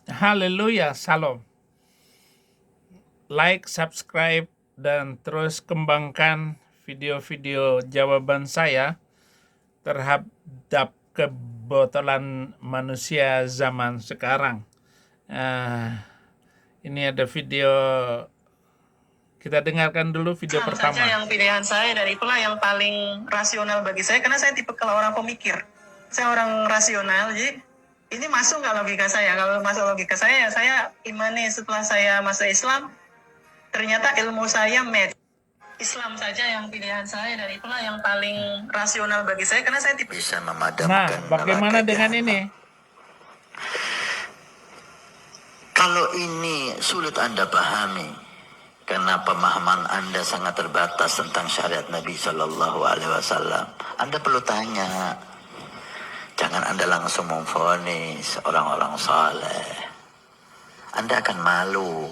Haleluya, salam. Like, subscribe, dan terus kembangkan video-video jawaban saya terhadap kebotolan manusia zaman sekarang. Ini ada video, kita dengarkan dulu video pertama. Saja yang pilihan saya, dan itulah yang paling rasional bagi saya, karena saya tipe kalau orang pemikir. Saya orang rasional, jadi ini masuk nggak logika saya? Kalau masuk logika saya, ya saya imani setelah saya masuk Islam, ternyata ilmu saya match. Islam saja yang pilihan saya, dan itulah yang paling rasional bagi saya, karena saya tipe bisa memadamkan. Nah, bagaimana dengan ini? Kalau ini sulit Anda pahami, karena pemahaman Anda sangat terbatas tentang syariat Nabi Shallallahu Alaihi Wasallam. Anda perlu tanya. Jangan Anda langsung memvonis orang-orang saleh. Anda akan malu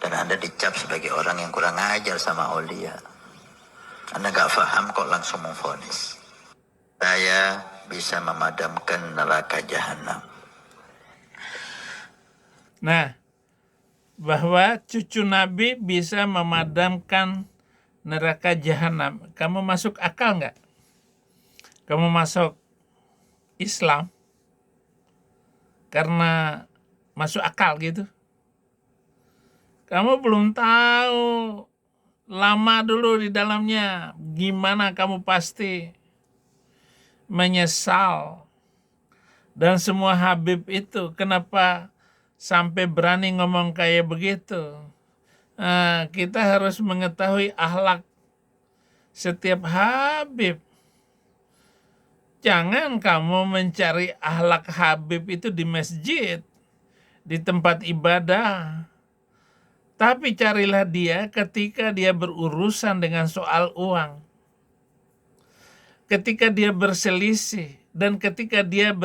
dan Anda dicap sebagai orang yang kurang ajar sama aulia. Anda gak paham kok langsung memvonis. Saya bisa memadamkan neraka jahanam. Nah, bahwa cucu Nabi bisa memadamkan neraka jahanam. Kamu masuk akal nggak? Kamu masuk Islam karena masuk akal gitu. Kamu belum tahu lama dulu di dalamnya, gimana kamu pasti menyesal. Dan semua Habib itu kenapa sampai berani ngomong kayak begitu? Kita harus mengetahui akhlak setiap Habib. Jangan kamu mencari akhlak Habib itu di masjid, di tempat ibadah. Tapi carilah dia ketika dia berurusan dengan soal uang. Ketika dia berselisih dan ketika dia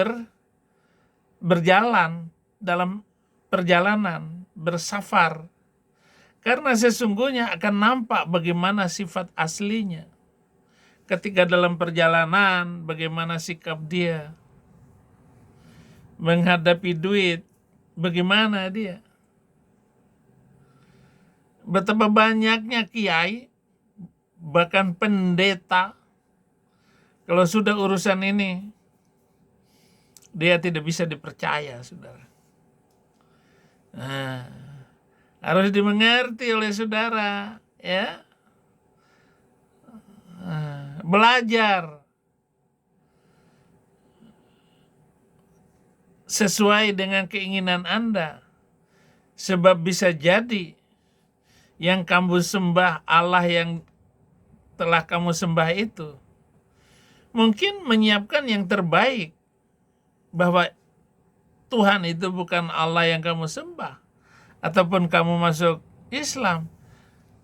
berjalan dalam perjalanan, bersafar. Karena sesungguhnya akan nampak bagaimana sifat aslinya. Ketika dalam perjalanan, bagaimana sikap dia. Menghadapi duit, bagaimana dia. Betapa banyaknya kiai, bahkan pendeta, kalau sudah urusan ini, dia tidak bisa dipercaya, saudara. Harus dimengerti oleh saudara, ya. Belajar sesuai dengan keinginan Anda, sebab bisa jadi yang kamu sembah, Allah yang telah kamu sembah itu mungkin menyiapkan yang terbaik, bahwa Tuhan itu bukan Allah yang kamu sembah. Ataupun kamu masuk Islam,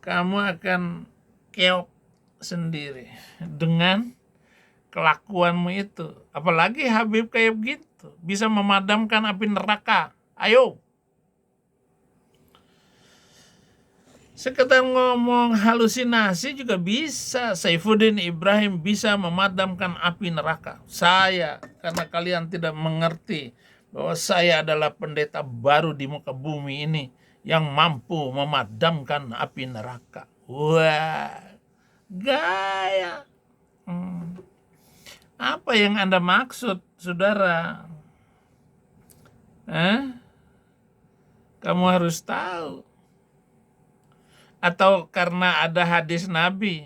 kamu akan keok sendiri dengan kelakuanmu itu. Apalagi Habib kayak begitu, bisa memadamkan api neraka. Ayo. Sekedar ngomong halusinasi juga bisa. Saifuddin Ibrahim bisa memadamkan api neraka. Saya, karena kalian tidak mengerti bahwa saya adalah pendeta baru di muka bumi ini yang mampu memadamkan api neraka. Wah, gaya. Apa yang Anda maksud, saudara? Kamu harus tahu. Atau karena ada hadis Nabi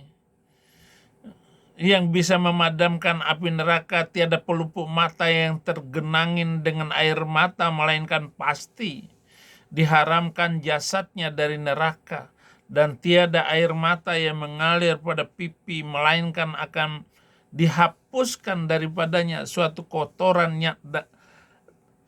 yang bisa memadamkan api neraka, tiada pelupuk mata yang tergenangin dengan air mata, melainkan pasti diharamkan jasadnya dari neraka, dan tiada air mata yang mengalir pada pipi, melainkan akan dihapuskan daripadanya suatu kotorannya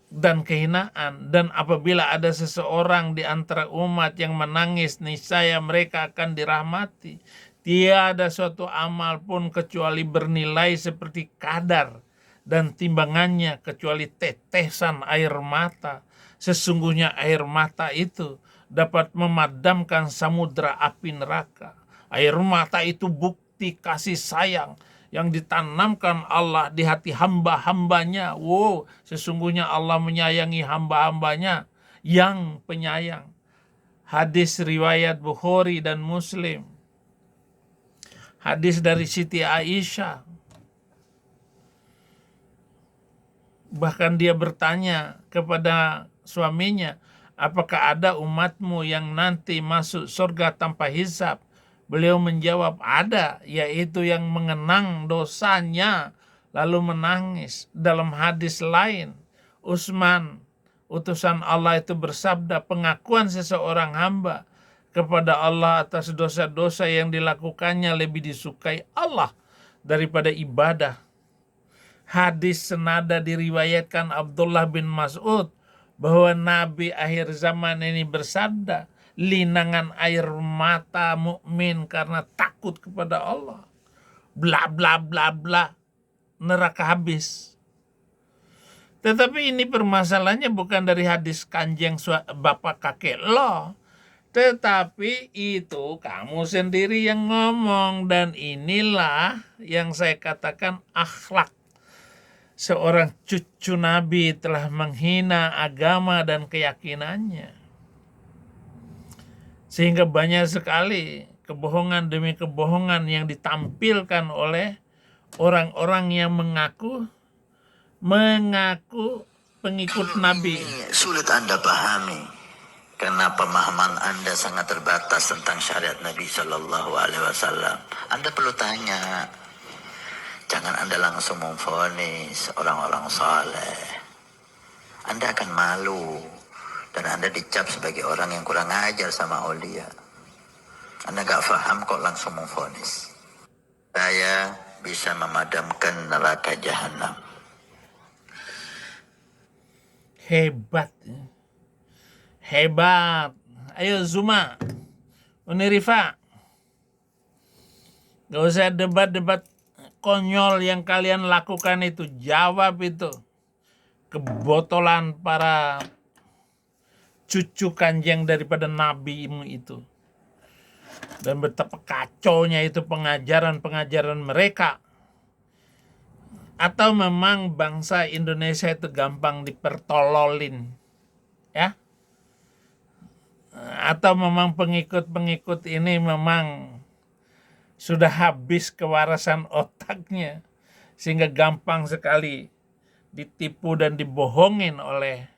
dan kehinaan. Dan apabila ada seseorang di antara umat yang menangis, niscaya mereka akan dirahmati. Tiada suatu amal pun kecuali bernilai seperti kadar, dan timbangannya kecuali tetesan air mata. Sesungguhnya air mata itu dapat memadamkan samudra api neraka. Air mata itu bukti kasih sayang yang ditanamkan Allah di hati hamba-hambanya. Wow, sesungguhnya Allah menyayangi hamba-hambanya yang penyayang. Hadis riwayat Bukhari dan Muslim. Hadis dari Siti Aisyah. Bahkan dia bertanya kepada suaminya, apakah ada umatmu yang nanti masuk surga tanpa hisab? Beliau menjawab, ada, yaitu yang mengenang dosanya lalu menangis. Dalam hadis lain, Utsman, utusan Allah itu bersabda, pengakuan seseorang hamba kepada Allah atas dosa-dosa yang dilakukannya lebih disukai Allah daripada ibadah. Hadis senada diriwayatkan Abdullah bin Mas'ud bahwa Nabi akhir zaman ini bersabda, linangan air mata mukmin karena takut kepada Allah. Bla bla bla bla, neraka habis. Tetapi ini permasalahannya bukan dari hadis kanjeng bapak kakek lo, tetapi itu kamu sendiri yang ngomong, dan inilah yang saya katakan akhlak. Seorang cucu Nabi telah menghina agama dan keyakinannya. Sehingga banyak sekali kebohongan demi kebohongan yang ditampilkan oleh orang-orang yang mengaku pengikut Nabi. Sulit Anda pahami karena pemahaman Anda sangat terbatas tentang syariat Nabi Shallallahu Alaihi Wasallam. Anda perlu tanya. Jangan Anda langsung memvonis orang-orang saleh. Anda akan malu dan Anda dicap sebagai orang yang kurang ajar sama aulia. Anda gak paham kok langsung memvonis. Saya bisa memadamkan neraka jahanam. Hebat. Hebat. Ayo Zuma, Unirifa. Gak usah debat-debat konyol yang kalian lakukan itu. Jawab itu. Kebotolan para cucu kanjeng daripada nabimu itu. Dan betapa kacaunya itu pengajaran-pengajaran mereka. Atau memang bangsa Indonesia itu gampang dipertololin. Ya? Atau memang pengikut-pengikut ini memang sudah habis kewarasan otaknya, sehingga gampang sekali ditipu dan dibohongin oleh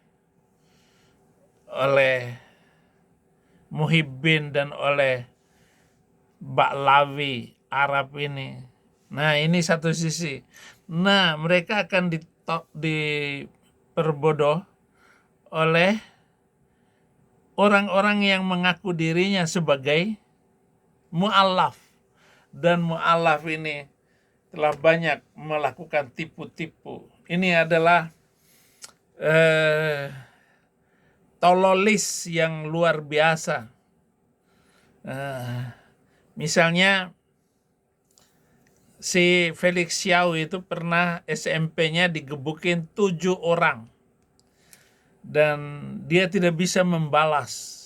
Muhibbin dan oleh Baklawi Arab ini. Nah, ini satu sisi. Nah, mereka akan diperbodoh oleh orang-orang yang mengaku dirinya sebagai mu'allaf. Dan mu'allaf ini telah banyak melakukan tipu-tipu. Ini adalah tololis yang luar biasa. Misalnya si Felix Xiao itu pernah SMP-nya digebukin 7 orang. Dan dia tidak bisa membalas.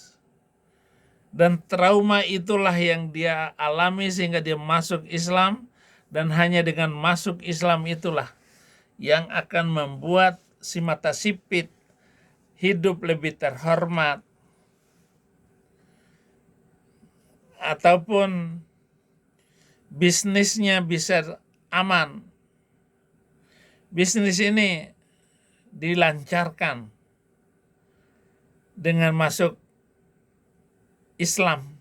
Dan trauma itulah yang dia alami sehingga dia masuk Islam. Dan hanya dengan masuk Islam itulah yang akan membuat si mata sipit hidup lebih terhormat. Ataupun bisnisnya bisa aman. Bisnis ini dilancarkan dengan masuk Islam.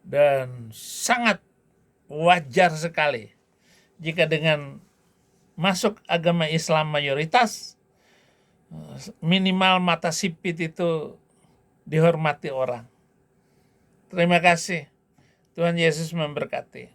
Dan sangat wajar sekali jika dengan masuk agama Islam mayoritas, minimal mata sipit itu dihormati orang. Terima kasih. Tuhan Yesus memberkati.